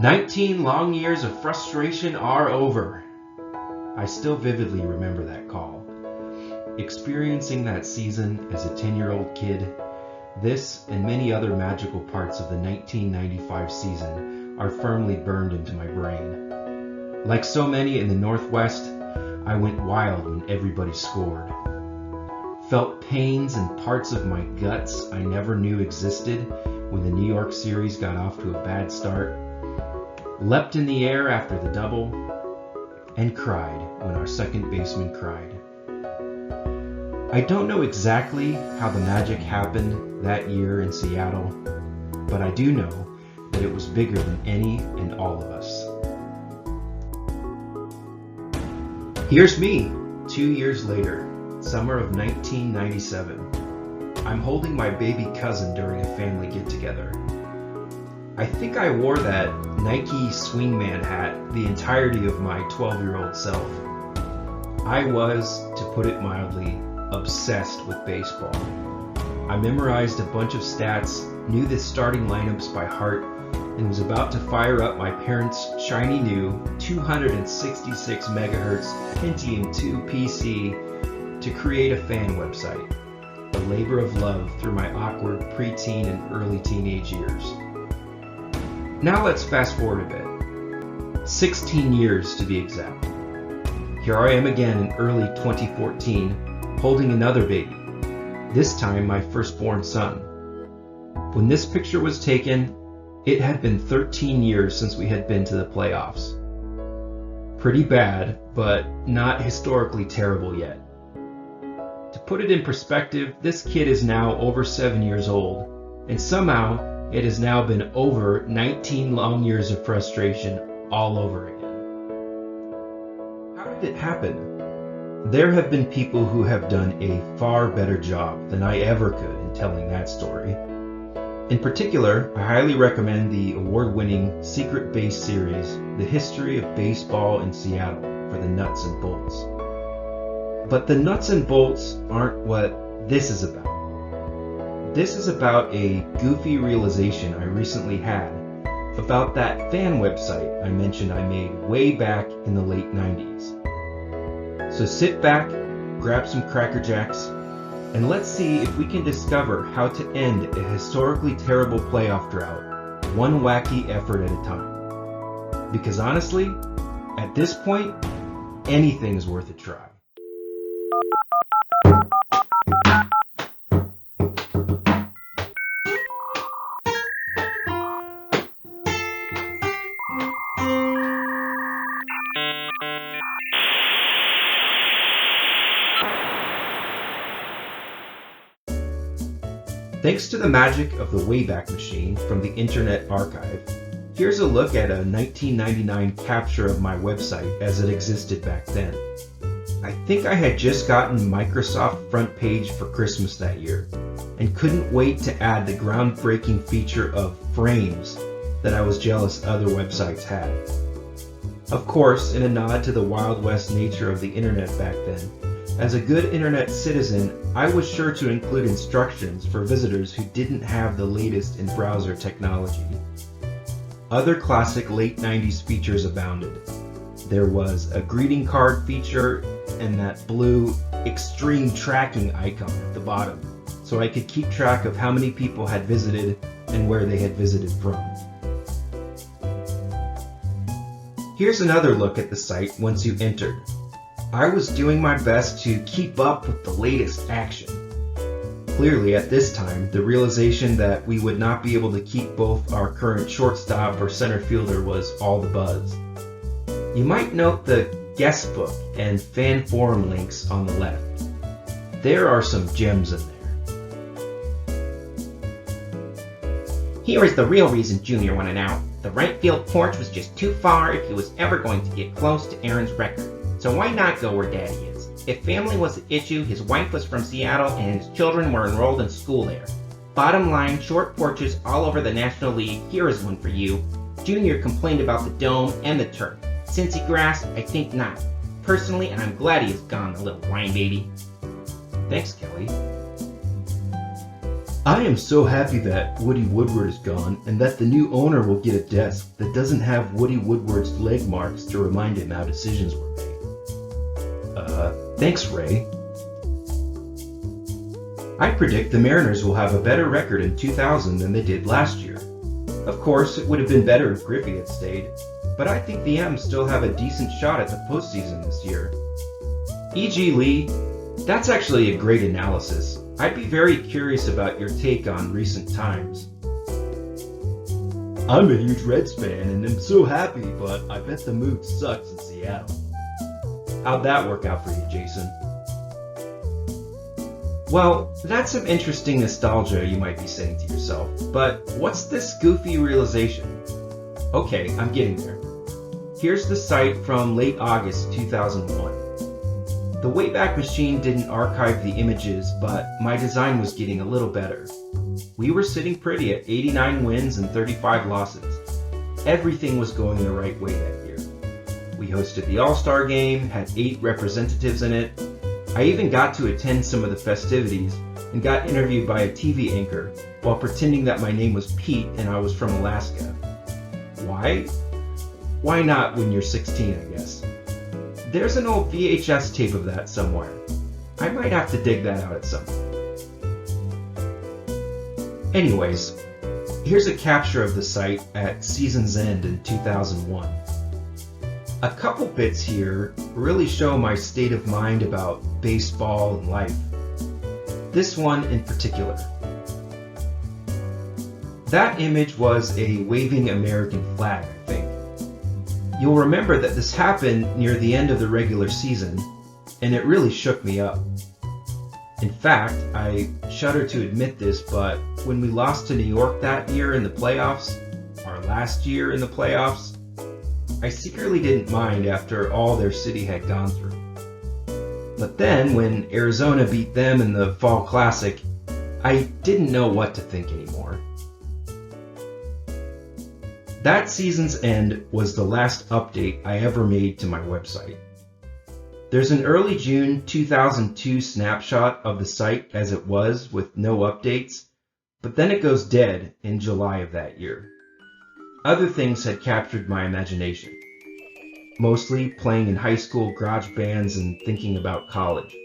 19 long years of frustration are over. I still vividly remember that call. Experiencing that season as a 10-year-old kid, this and many other magical parts of the 1995 season are firmly burned into my brain. Like so many in the Northwest, I went wild when everybody scored. Felt pains in parts of my guts I never knew existed when the New York series got off to a bad start. Leapt in the air after the double, and cried when our second baseman cried. I don't know exactly how the magic happened that year in Seattle, but I do know that it was bigger than any and all of us. Here's me, 2 years later, summer of 1997. I'm holding my baby cousin during a family get-together. I think I wore that Nike swingman hat the entirety of my 12-year-old self. I was, to put it mildly, obsessed with baseball. I memorized a bunch of stats, knew the starting lineups by heart, and was about to fire up my parents' shiny new 266 MHz Pentium 2 PC to create a fan website, a labor of love through my awkward preteen and early teenage years. Now let's fast forward a bit. 16 years to be exact. Here I am again in early 2014, holding another baby, this time my firstborn son. When this picture was taken, it had been 13 years since we had been to the playoffs. Pretty bad, but not historically terrible yet. To put it in perspective, this kid is now over 7 years old, and somehow it has now been over 19 long years of frustration all over again. How did it happen? There have been people who have done a far better job than I ever could in telling that story. In particular, I highly recommend the award-winning Secret Base series, The History of Baseball in Seattle, for the nuts and bolts. But the nuts and bolts aren't what this is about. This is about a goofy realization I recently had about that fan website I mentioned I made way back in the late 90s. So sit back, grab some Cracker Jacks, and let's see if we can discover how to end a historically terrible playoff drought, one wacky effort at a time. Because honestly, at this point, anything is worth a try. Thanks to the magic of the Wayback Machine from the Internet Archive, here's a look at a 1999 capture of my website as it existed back then. I think I had just gotten Microsoft Front Page for Christmas that year, and couldn't wait to add the groundbreaking feature of frames that I was jealous other websites had. Of course, in a nod to the Wild West nature of the internet back then, as a good internet citizen, I was sure to include instructions for visitors who didn't have the latest in browser technology. Other classic late 90s features abounded. There was a greeting card feature and that blue extreme tracking icon at the bottom, so I could keep track of how many people had visited and where they had visited from. Here's another look at the site once you entered. I was doing my best to keep up with the latest action. Clearly, at this time, the realization that we would not be able to keep both our current shortstop or center fielder was all the buzz. You might note the guest book and fan forum links on the left. There are some gems in there. Here is the real reason Junior wanted out. The right field porch was just too far if he was ever going to get close to Aaron's record. So why not go where Daddy is? If family was the issue, his wife was from Seattle and his children were enrolled in school there. Bottom line, short porches all over the National League. Here is one for you. Junior complained about the dome and the turf. Cincy grass, I think not. Personally, I'm glad he is gone, the little whine baby. Thanks, Kelly. I am so happy that Woody Woodward is gone and that the new owner will get a desk that doesn't have Woody Woodward's leg marks to remind him how decisions were made. Thanks, Ray. I predict the Mariners will have a better record in 2000 than they did last year. Of course, it would have been better if Griffey had stayed, but I think the M's still have a decent shot at the postseason this year. E.G. Lee, that's actually a great analysis. I'd be very curious about your take on recent times. I'm a huge Reds fan and am so happy, but I bet the mood sucks in Seattle. How'd that work out for you, Jason? Well, that's some interesting nostalgia, you might be saying to yourself, but what's this goofy realization? Okay, I'm getting there. Here's the site from late August 2001. The Wayback Machine didn't archive the images, but my design was getting a little better. We were sitting pretty at 89 wins and 35 losses. Everything was going the right way that year. We hosted the All-Star Game, had 8 representatives in it. I even got to attend some of the festivities and got interviewed by a TV anchor while pretending that my name was Pete and I was from Alaska. Why? Why not when you're 16, I guess? There's an old VHS tape of that somewhere. I might have to dig that out at some point. Anyways, here's a capture of the site at season's end in 2001. A couple bits here really show my state of mind about baseball and life. This one in particular. That image was a waving American flag, I think. You'll remember that this happened near the end of the regular season, and it really shook me up. In fact, I shudder to admit this, but when we lost to New York that year in the playoffs, our last year in the playoffs, I secretly didn't mind after all their city had gone through. But then, when Arizona beat them in the Fall Classic, I didn't know what to think anymore. That season's end was the last update I ever made to my website. There's an early June 2002 snapshot of the site as it was with no updates, but then it goes dead in July of that year. Other things had captured my imagination, mostly playing in high school garage bands and thinking about college.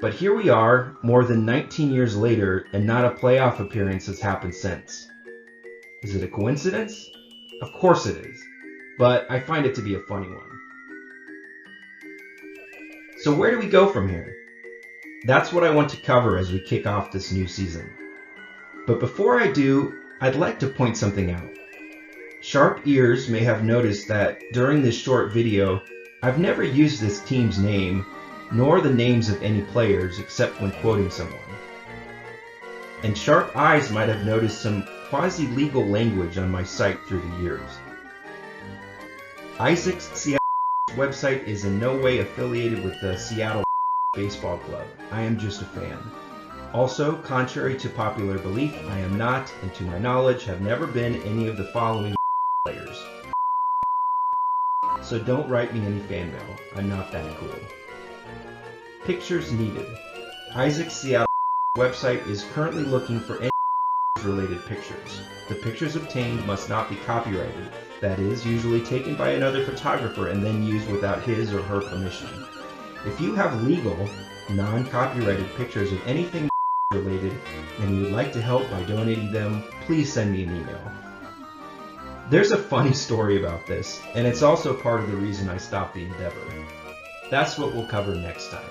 But here we are, more than 19 years later, and not a playoff appearance has happened since. Is it a coincidence? Of course it is, but I find it to be a funny one. So where do we go from here? That's what I want to cover as we kick off this new season. But before I do, I'd like to point something out. Sharp ears may have noticed that during this short video, I've never used this team's name, nor the names of any players except when quoting someone. And sharp eyes might have noticed some quasi-legal language on my site through the years. Isaac's Seattle website is in no way affiliated with the Seattle Baseball Club. I am just a fan. Also, contrary to popular belief, I am not, and to my knowledge, have never been any of the following players. So don't write me any fan mail. I'm not that cool. Pictures needed. Isaac's Seattle website is currently looking for any related pictures. The pictures obtained must not be copyrighted. That is, usually taken by another photographer and then used without his or her permission. If you have legal, non-copyrighted pictures of anything related and you would like to help by donating them, please send me an email. There's a funny story about this, and it's also part of the reason I stopped the endeavor. That's what we'll cover next time.